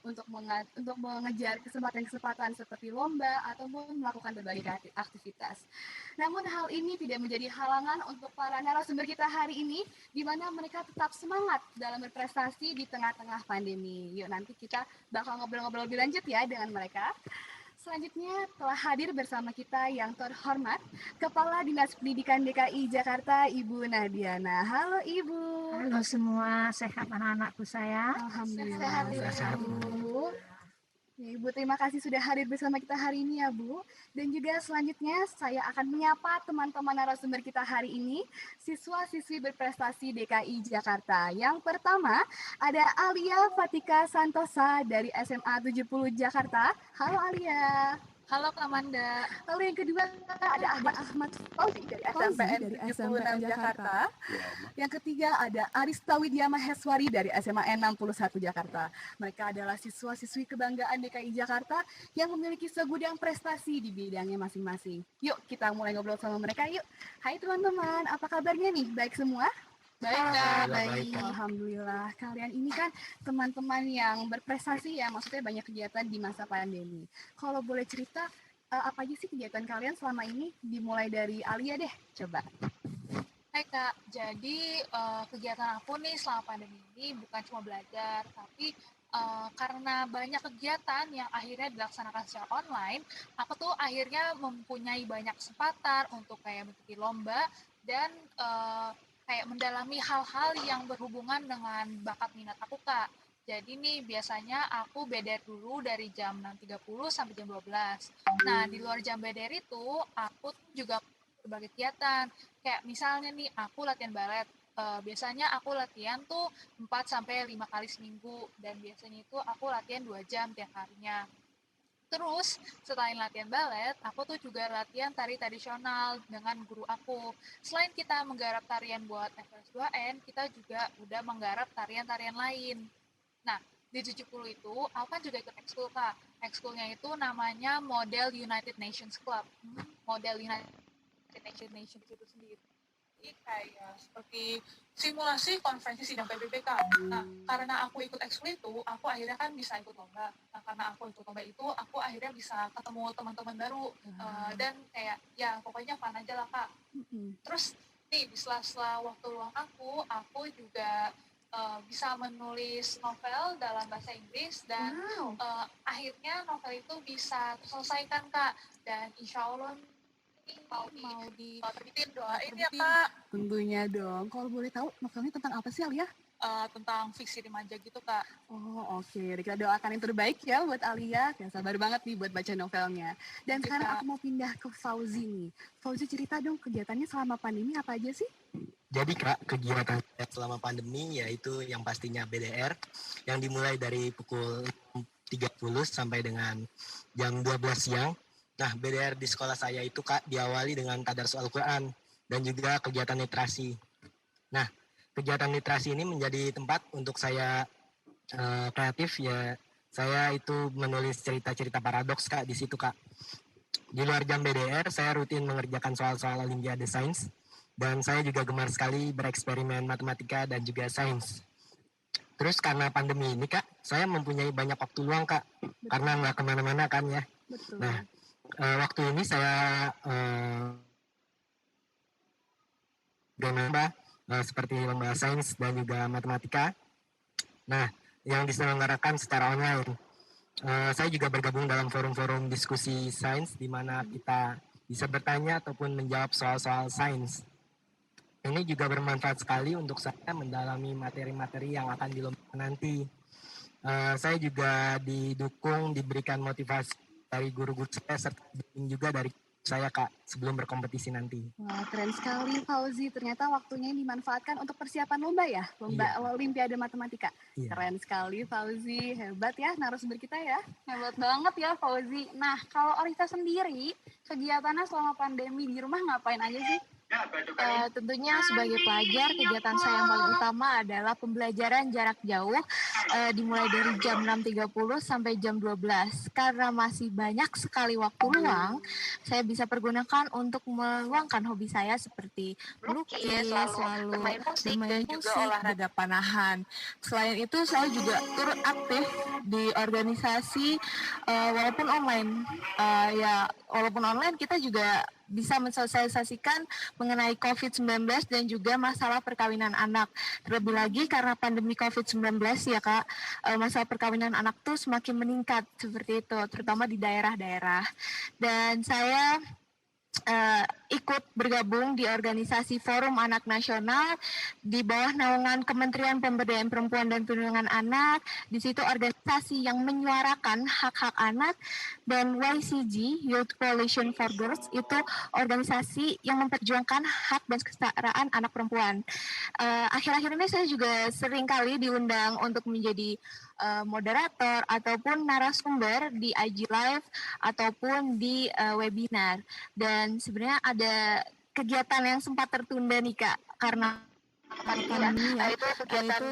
untuk mengejar kesempatan-kesempatan seperti lomba ataupun melakukan berbagai aktivitas. Namun hal ini tidak menjadi halangan untuk para narasumber kita hari ini, di mana mereka tetap semangat dalam berprestasi di tengah-tengah pandemi. Yuk nanti kita bakal ngobrol-ngobrol lebih lanjut ya dengan mereka. Selanjutnya telah hadir bersama kita yang terhormat Kepala Dinas Pendidikan DKI Jakarta, Ibu Nadiana. Halo Ibu. Halo semua, sehat anak-anakku sayang? Alhamdulillah sehat Ibu. Ya, Ibu, terima kasih sudah hadir bersama kita hari ini ya Bu. Dan juga selanjutnya saya akan menyapa teman-teman narasumber kita hari ini, siswa-siswi berprestasi DKI Jakarta. Yang pertama ada Alia Fatika Santosa dari SMA 70 Jakarta. Halo Alia. Halo Kak Manda. Lalu yang kedua ada Ahmad Fauzi dari SMPN 76 Jakarta. Yang ketiga ada Arista Widya Maheswari dari SMA 61 Jakarta. Mereka adalah siswa-siswi kebanggaan DKI Jakarta yang memiliki segudang prestasi di bidangnya masing-masing. Yuk kita mulai ngobrol sama mereka yuk. Hai teman-teman, apa kabarnya nih? Baik semua? Baik. Alhamdulillah. Kalian ini kan teman-teman yang berprestasi ya, maksudnya banyak kegiatan di masa pandemi. Kalau boleh cerita, apa aja sih kegiatan kalian selama ini? Dimulai dari Alia deh, coba. Hai Kak, jadi kegiatan aku nih selama pandemi ini bukan cuma belajar, tapi karena banyak kegiatan yang akhirnya dilaksanakan secara online, aku tuh akhirnya mempunyai banyak kesempatan untuk kayak mengikuti lomba dan kayak mendalami hal-hal yang berhubungan dengan bakat minat aku Kak. Jadi nih biasanya aku BDR dulu dari jam 6.30 sampai jam 12. Nah di luar jam BDR itu aku juga berbagai kegiatan. Kayak misalnya nih aku latihan balet. Biasanya aku latihan tuh 4 sampai 5 kali seminggu dan biasanya itu aku latihan 2 jam tiap harinya. Terus, selain latihan balet, aku tuh juga latihan tari tradisional dengan guru aku. Selain kita menggarap tarian buat FS2N, kita juga udah menggarap tarian-tarian lain. Nah, di 70 itu, aku kan juga ikut ekskul, Kak. Ekskulnya itu namanya Model United Nations Club. Model United Nations itu sendiri. Kayak seperti simulasi konferensi sidang PBBK. Nah, karena aku ikut ekskul itu, aku akhirnya kan bisa ikut lomba. Nah, karena aku ikut lomba itu, aku akhirnya bisa ketemu teman-teman baru. Dan kayak, ya pokoknya fun aja lah, Kak. Terus, nih, di sela-sela waktu luang aku juga bisa menulis novel dalam bahasa Inggris. Dan akhirnya novel itu bisa terselesaikan, Kak. Dan insya Allah mau diterbitin, doain ya Kak. Tentunya dong. Kalau boleh tahu novelnya tentang apa sih Alia? Tentang fiksi remaja gitu Kak. Oh oke, kita doakan yang terbaik ya buat Alia. Ya, sabar banget nih buat baca novelnya. Dan sekarang aku mau pindah ke Fauzi nih. Fauzi cerita dong kegiatannya selama pandemi apa aja sih? Jadi Kak, kegiatan selama pandemi yaitu yang pastinya BDR yang dimulai dari pukul 30 sampai dengan jam 12 siang. Nah, BDR di sekolah saya itu Kak diawali dengan tadarus Al-Quran dan juga kegiatan literasi. Nah, kegiatan literasi ini menjadi tempat untuk saya kreatif ya. Saya itu menulis cerita-cerita paradoks Kak di situ Kak. Di luar jam BDR, saya rutin mengerjakan soal-soal Olimpiade Sains dan saya juga gemar sekali bereksperimen matematika dan juga sains. Terus karena pandemi ini Kak, saya mempunyai banyak waktu luang Kak, karena nggak kemana-mana kan ya. Betul. Nah, waktu ini saya lomba seperti lomba sains dan juga matematika. Nah, yang diselenggarakan secara online. Saya juga bergabung dalam forum-forum diskusi sains di mana kita bisa bertanya ataupun menjawab soal-soal sains. Ini juga bermanfaat sekali untuk saya mendalami materi-materi yang akan dilombakan nanti. Saya juga diberikan motivasi dari guru-guru saya serta juga dari saya Kak sebelum berkompetisi nanti. Wah, keren sekali Fauzi. Ternyata waktunya yang dimanfaatkan untuk persiapan lomba ya? Lomba Olimpiade Matematika. Iya. Keren sekali Fauzi. Hebat ya narasumber kita ya. Hebat banget ya Fauzi. Nah, kalau Arista sendiri, kegiatannya selama pandemi di rumah ngapain aja sih? Tentunya sebagai pelajar, kegiatan saya yang paling utama adalah pembelajaran jarak jauh, dimulai dari jam 6.30 sampai jam 12. Karena masih banyak sekali waktu luang, saya bisa pergunakan untuk meluangkan hobi saya seperti melukis, lalu bermain musik, olahraga panahan. Selain itu, saya juga turut aktif di organisasi walaupun online. Walaupun online kita juga bisa mensosialisasikan mengenai COVID-19 dan juga masalah perkawinan anak. Terlebih lagi karena pandemi COVID-19 ya Kak, masalah perkawinan anak tuh semakin meningkat seperti itu, terutama di daerah-daerah. Dan saya ikut bergabung di organisasi Forum Anak Nasional di bawah naungan Kementerian Pemberdayaan Perempuan dan Perlindungan Anak. Di situ organisasi yang menyuarakan hak-hak anak, dan YCG Youth Coalition for Girls itu organisasi yang memperjuangkan hak dan kesetaraan anak perempuan. Akhir-akhir ini saya juga sering kali diundang untuk menjadi moderator ataupun narasumber di IG Live ataupun di webinar. Dan sebenarnya ada kegiatan yang sempat tertunda nih Kak, karena pandemi ya, itu kegiatan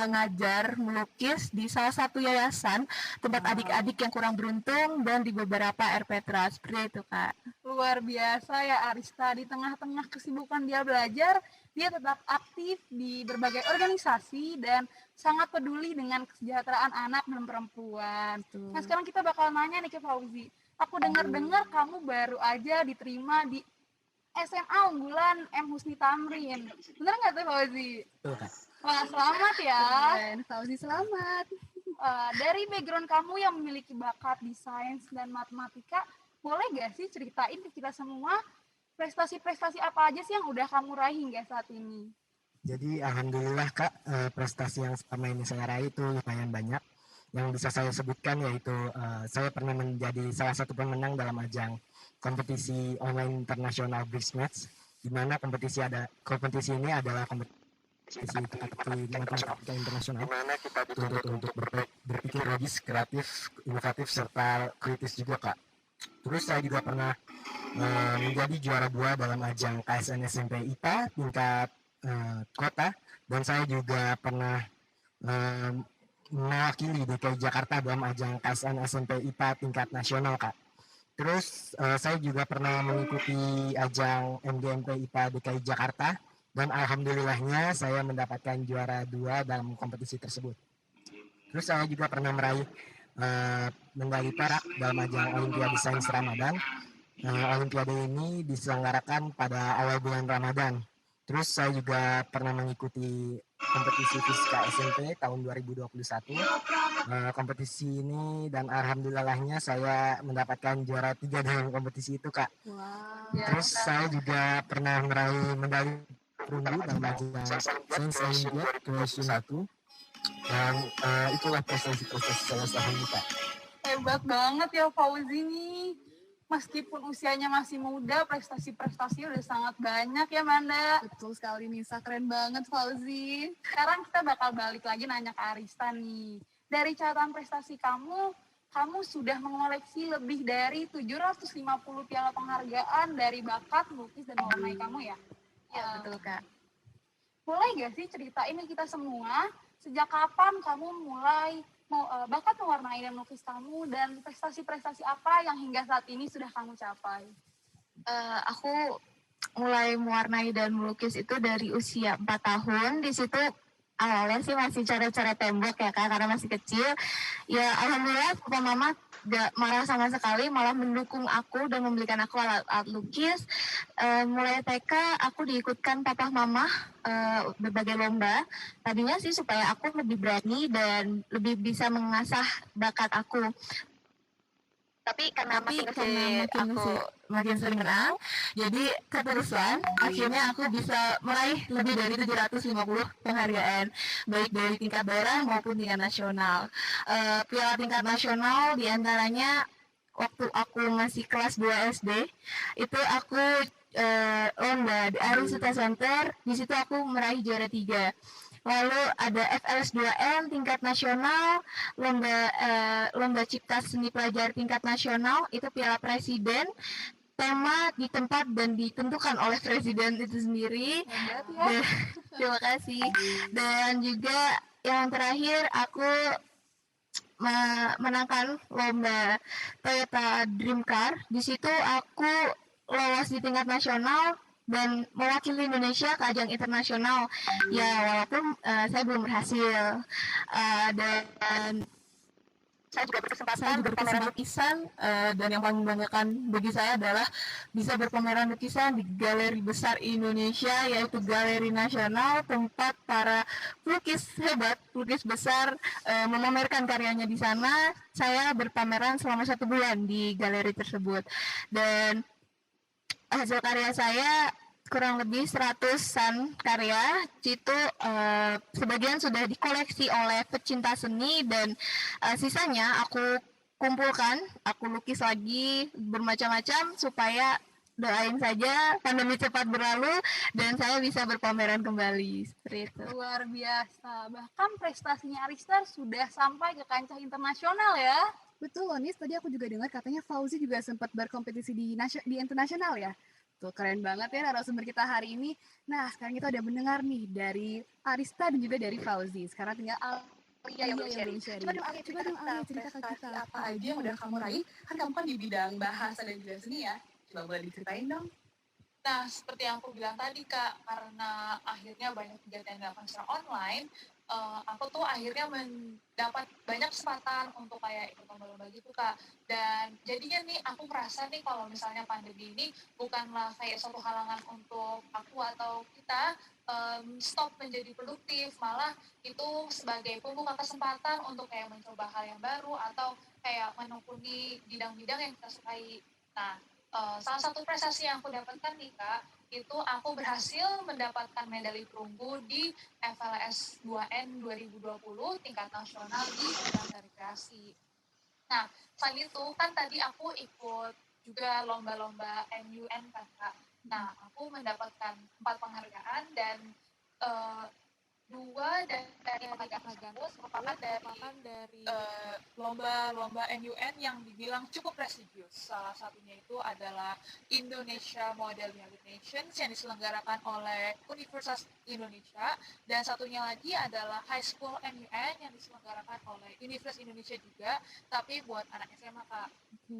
mengajar melukis di salah satu yayasan tempat adik-adik yang kurang beruntung dan di beberapa RPTRA, seperti itu Kak. Luar biasa ya Arista, di tengah-tengah kesibukan dia belajar, dia tetap aktif di berbagai organisasi dan sangat peduli dengan kesejahteraan anak dan perempuan. Nah sekarang kita bakal nanya nih ke Fauzi. Aku dengar-dengar kamu baru aja diterima di SMA unggulan M. Husni Tamrin. Bener nggak tuh Fauzi? Wah selamat ya. Fauzi selamat. Dari background kamu yang memiliki bakat di sains dan matematika, boleh gak sih ceritain ke kita semua prestasi-prestasi apa aja sih yang udah kamu raih hingga saat ini? Jadi alhamdulillah Kak, prestasi yang selama ini saya raih itu lumayan banyak. Yang bisa saya sebutkan yaitu saya pernah menjadi salah satu pemenang dalam ajang kompetisi online internasional BRICS Match, di mana kompetisi ini adalah kompetisi matematika internasional, di mana kita dituntut untuk berpikir logis, kreatif, inovatif, serta kritis juga Kak. Terus saya juga pernah menjadi juara 2 dalam ajang KSN SMP IPA tingkat kota, dan saya juga pernah mewakili DKI Jakarta dalam ajang KSN SMP IPA tingkat nasional Kak. Terus saya juga pernah mengikuti ajang MGMP IPA DKI Jakarta, dan alhamdulillahnya saya mendapatkan juara 2 dalam kompetisi tersebut. Terus saya juga pernah meraih medali perak dalam ajang Olimpiade Sains Ramadan. Olimpiade ini diselenggarakan pada awal bulan Ramadan. Terus saya juga pernah mengikuti kompetisi fisika SMP tahun 2021. Kompetisi ini dan alhamdulillahnya saya mendapatkan juara 3 dalam kompetisi itu Kak. Wow. Terus saya juga pernah meraih medali perunggu dalam ajang Sains Olimpiade Croatia 1. Dan itulah prestasi-prestasi saya selama ini Kak. Hebat banget ya Fauzi nih. Meskipun usianya masih muda, prestasi-prestasi udah sangat banyak ya Manda. Betul sekali Nisa, keren banget Fauzi. Sekarang kita bakal balik lagi nanya ke Arista nih. Dari catatan prestasi kamu sudah mengoleksi lebih dari 750 piala penghargaan dari bakat, melukis, dan mewarnai kamu ya? Ya betul Kak. Boleh gak sih ceritain ke kita semua, sejak kapan kamu mulai bakat mewarnai dan melukis kamu, dan prestasi-prestasi apa yang hingga saat ini sudah kamu capai? Aku mulai mewarnai dan melukis itu dari usia 4 tahun. Di situ awalnya sih masih cara-cara tembok ya Kak, karena masih kecil. Ya alhamdulillah papa mama gak marah sama sekali, malah mendukung aku dan membelikan aku alat lukis. Mulai TK aku diikutkan papa mama berbagai lomba. Tadinya sih supaya aku lebih berani dan lebih bisa mengasah bakat aku. Tapi karena makin sering menang, jadi keterusan akhirnya aku bisa meraih lebih dari 750 penghargaan, baik dari tingkat daerah maupun tingkat nasional. Piala tingkat nasional diantaranya waktu aku masih kelas 2 SD, itu aku lomba di Arisita Center, di situ aku meraih juara 3. Lalu ada FLS 2M tingkat nasional, lomba cipta seni pelajar tingkat nasional, itu Piala Presiden. tema di tempat dan ditentukan oleh presiden itu sendiri. Dan, terima kasih. Dan juga yang terakhir aku menangkan lomba Toyota Dream Car. Di situ aku lolos di tingkat nasional dan mewakili Indonesia ke ajang internasional. Ya walaupun saya belum berhasil. Dan saya juga berkesempatan berpameran lukisan, dan yang paling membanggakan bagi saya adalah bisa berpameran lukisan di galeri besar Indonesia, yaitu Galeri Nasional, tempat para pelukis hebat, pelukis besar memamerkan karyanya di sana. Saya berpameran selama 1 bulan di galeri tersebut, dan hasil karya saya kurang lebih 100-an karya itu sebagian sudah dikoleksi oleh pecinta seni, dan sisanya aku kumpulkan, aku lukis lagi bermacam-macam supaya doain saja pandemi cepat berlalu dan saya bisa berpameran kembali seperti itu. Luar biasa, bahkan prestasinya Arista sudah sampai ke kancah internasional ya. Betul loh Nis, tadi aku juga dengar katanya Fauzi juga sempat berkompetisi di internasional ya. Tuh keren banget ya narasumber kita hari ini. Nah sekarang kita udah mendengar nih dari Arista dan juga dari Fauzi. Sekarang tinggal Alia yang belum sharing. Coba dong Alia cerita ke kita apa aja yang udah kamu raih. Kan kamu kan di bidang bahasa dan juga seni ya. Coba boleh diceritain dong. Nah, seperti yang aku bilang tadi Kak, karena akhirnya banyak kegiatan yang dilakukan secara online, aku tuh akhirnya mendapat banyak kesempatan untuk kayak ikut lomba-lomba gitu Kak. Dan jadinya nih aku merasa nih kalau misalnya pandemi ini bukanlah kayak suatu halangan untuk aku atau kita stop menjadi produktif, malah itu sebagai pembuka kesempatan untuk kayak mencoba hal yang baru atau kayak menekuni bidang-bidang yang kita sukai. Nah, salah satu prestasi yang aku dapatkan nih Kak, itu aku berhasil mendapatkan medali perunggu di FLS 2N 2020 tingkat nasional di bidang rekreasi. Nah, selain itu kan tadi aku ikut juga lomba-lomba MUN kan Kak. Nah, aku mendapatkan 4 penghargaan dan 2 dari penghargaan tersebut merupakan dari lomba-lomba MUN yang dibilang cukup prestigius. Salah satunya itu adalah Indonesia Model United Nations yang diselenggarakan oleh Universitas Indonesia, dan satunya lagi adalah High School MUN yang diselenggarakan oleh Universitas Indonesia juga, tapi buat anak SMA Kak.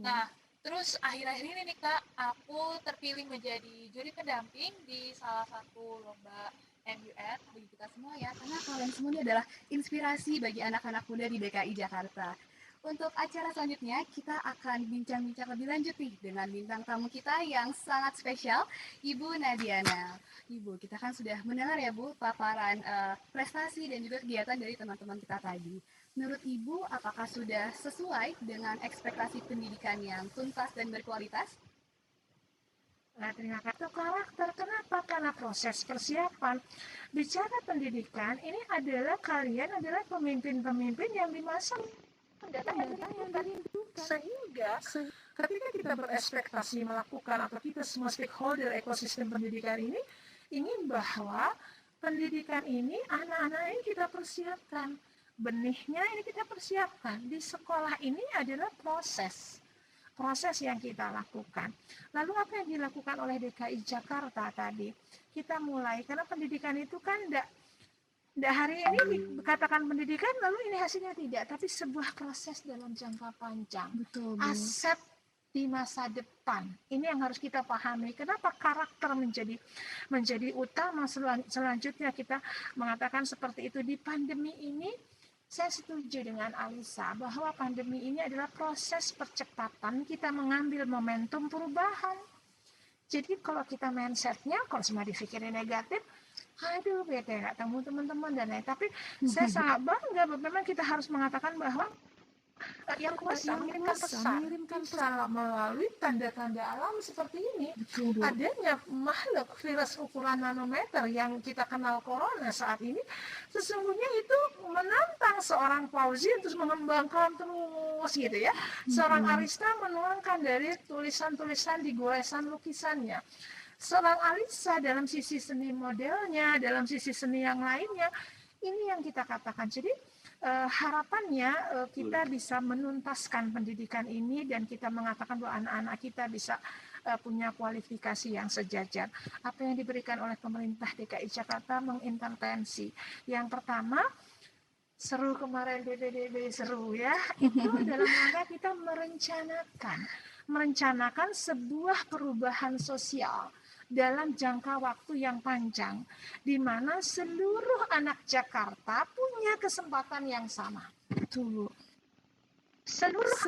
Nah, terus akhir-akhir ini nih Kak, aku terpilih menjadi juri pendamping di salah satu lomba MUN bagi kita semua ya, karena kalian semua ini adalah inspirasi bagi anak-anak muda di DKI Jakarta. Untuk acara selanjutnya, kita akan bincang-bincang lebih lanjut nih dengan bintang tamu kita yang sangat spesial, Ibu Nadiana. Ibu, kita kan sudah mendengar ya Bu, paparan prestasi dan juga kegiatan dari teman-teman kita tadi. Menurut Ibu, apakah sudah sesuai dengan ekspektasi pendidikan yang tuntas dan berkualitas? Nah, terima kasih. Karakter, kenapa? Karena proses persiapan. Bicara pendidikan, ini adalah kalian adalah pemimpin-pemimpin yang di masa mendatang yang dirindukan. Sehingga ketika kita berekspektasi melakukan atau kita semua stakeholder ekosistem pendidikan ini ingin bahwa pendidikan ini anak-anak ini kita persiapkan. Benihnya ini kita persiapkan. Di sekolah ini adalah proses yang kita lakukan. Lalu apa yang dilakukan oleh DKI Jakarta tadi? Kita mulai, karena pendidikan itu kan tidak hari ini dikatakan pendidikan, lalu ini hasilnya tidak, tapi sebuah proses dalam jangka panjang. Betul, Bu. Aset di masa depan. Ini yang harus kita pahami. Kenapa karakter menjadi utama selanjutnya kita mengatakan seperti itu. Di pandemi ini, saya setuju dengan Alisa bahwa pandemi ini adalah proses percepatan kita mengambil momentum perubahan. Jadi kalau kita mindsetnya, kalau semua dipikirin negatif, aduh bete nggak temu teman-teman dan lain. Tapi saya sangat bangga, memang kita harus mengatakan bahwa yang kuasa mengirimkan pesan melalui tanda-tanda alam seperti ini. Betul. Adanya makhluk virus ukuran nanometer yang kita kenal corona saat ini, sesungguhnya itu menantang seorang Fauzi untuk mengembangkan terus gitu ya. Seorang Arista menuangkan dari tulisan-tulisan di goresan lukisannya. Seorang Alisa dalam sisi seni modelnya, dalam sisi seni yang lainnya, ini yang kita katakan. Jadi harapannya kita bisa menuntaskan pendidikan ini dan kita mengatakan bahwa anak-anak kita bisa punya kualifikasi yang sejajar. Apa yang diberikan oleh pemerintah DKI Jakarta mengintervensi. Yang pertama, seru kemarin PPDB seru ya, itu dalam rangka kita merencanakan sebuah perubahan sosial dalam jangka waktu yang panjang, di mana seluruh anak Jakarta punya kesempatan yang sama. Tuh, seluruh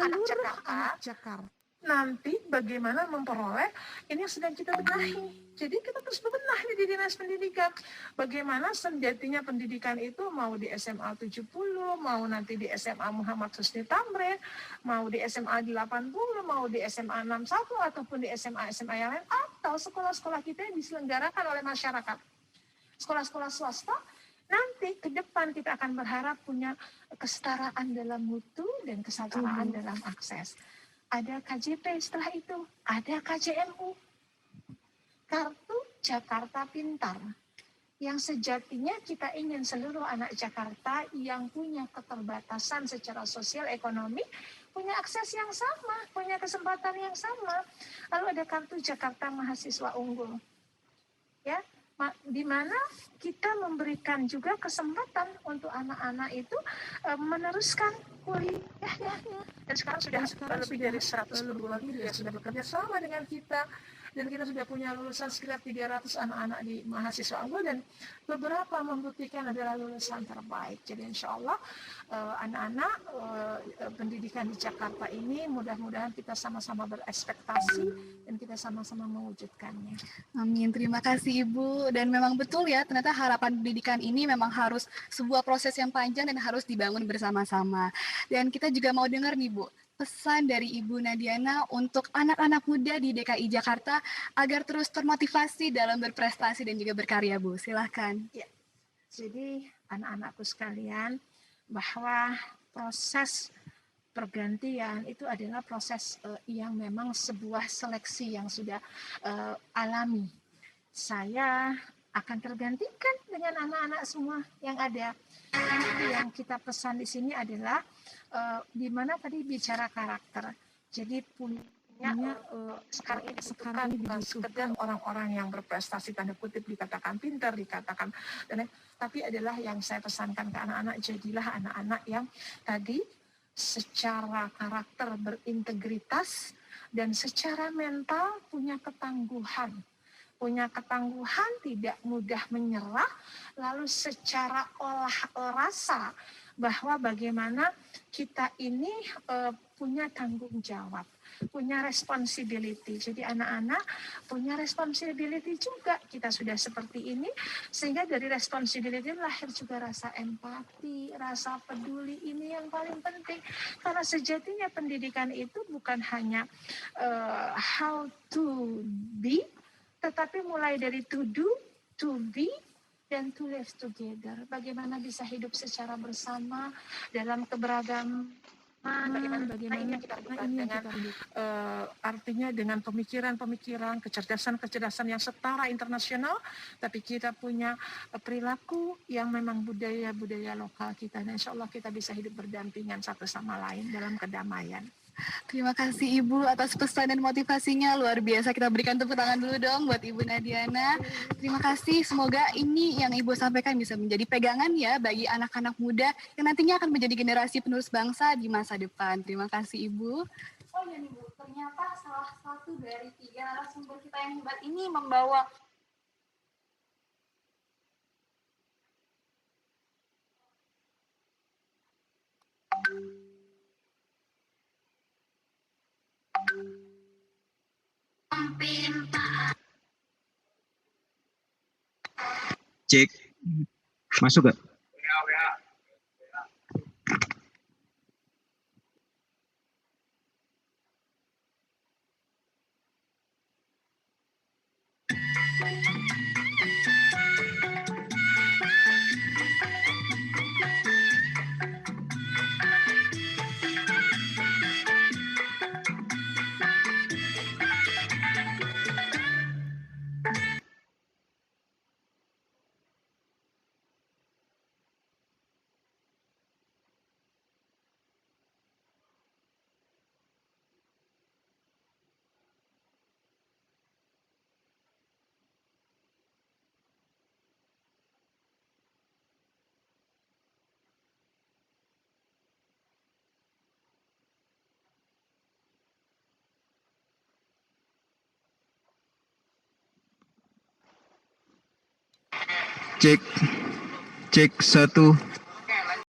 anak Jakarta nanti bagaimana memperoleh ini yang sedang kita benahi. Jadi kita terus bebenah di Dinas Pendidikan. Bagaimana sejatinya pendidikan itu mau di SMA 70, mau nanti di SMA Muhammad Husni Tamrin, mau di SMA 80, mau di SMA 61 ataupun di SMA yang lain, atau sekolah-sekolah kita yang diselenggarakan oleh masyarakat. Sekolah-sekolah swasta nanti ke depan kita akan berharap punya kesetaraan dalam mutu dan kesetaraan dalam akses. Ada KJP, setelah itu ada KJMU, Kartu Jakarta Pintar, yang sejatinya kita ingin seluruh anak Jakarta yang punya keterbatasan secara sosial ekonomi punya akses yang sama, punya kesempatan yang sama. Lalu ada Kartu Jakarta Mahasiswa Unggul, ya, di mana kita memberikan juga kesempatan untuk anak-anak itu meneruskan kuliahnya. Dan sekarang sudah lebih dari 100 perguruan tinggi yang sudah bekerja sama dengan kita, dan kita sudah punya lulusan sekitar 300 anak-anak di mahasiswa unggul, dan beberapa membuktikan adalah lulusan terbaik. Jadi insya Allah anak-anak pendidikan di Jakarta ini mudah-mudahan kita sama-sama berekspektasi dan kita sama-sama mewujudkannya. Amin, terima kasih Ibu. Dan memang betul ya, ternyata harapan pendidikan ini memang harus sebuah proses yang panjang dan harus dibangun bersama-sama. Dan kita juga mau dengar nih Bu, pesan dari Ibu Nadiana untuk anak-anak muda di DKI Jakarta agar terus termotivasi dalam berprestasi dan juga berkarya, Bu. Silahkan. Ya. Jadi anak-anakku sekalian, bahwa proses pergantian itu adalah proses yang memang sebuah seleksi yang sudah alami. Saya akan tergantikan dengan anak-anak semua yang ada. Yang kita pesan di sini adalah di mana tadi bicara karakter. Jadi punya sekarang ini bukan sekedar orang-orang yang berprestasi tanda kutip dikatakan pintar, dikatakan, tapi adalah yang saya pesankan ke anak-anak, jadilah anak-anak yang tadi secara karakter berintegritas dan secara mental punya ketangguhan, tidak mudah menyerah, lalu secara olah rasa bahwa bagaimana kita ini punya tanggung jawab, punya responsibility. Jadi anak-anak punya responsibility juga. Kita sudah seperti ini, sehingga dari responsibility lahir juga rasa empati, rasa peduli. Ini yang paling penting. Karena sejatinya pendidikan itu bukan hanya how to be, tetapi mulai dari to do, to be, dan to live together. Bagaimana bisa hidup secara bersama dalam keberagaman. Bagaimana ini yang kita lakukan dengan artinya dengan pemikiran-pemikiran, kecerdasan-kecerdasan yang setara internasional, tapi kita punya perilaku yang memang budaya-budaya lokal kita. Dan insya Allah kita bisa hidup berdampingan satu sama lain dalam kedamaian. Terima kasih Ibu atas pesan dan motivasinya, luar biasa. Kita berikan tepuk tangan dulu dong buat Ibu Nadiana. Terima kasih, semoga ini yang Ibu sampaikan bisa menjadi pegangan ya bagi anak-anak muda yang nantinya akan menjadi generasi penerus bangsa di masa depan. Terima kasih Ibu. Oh iya nih Bu, ternyata salah satu dari 3 narasumber kita yang hebat ini membawa Cek, masuk gak? Cek, cek 1,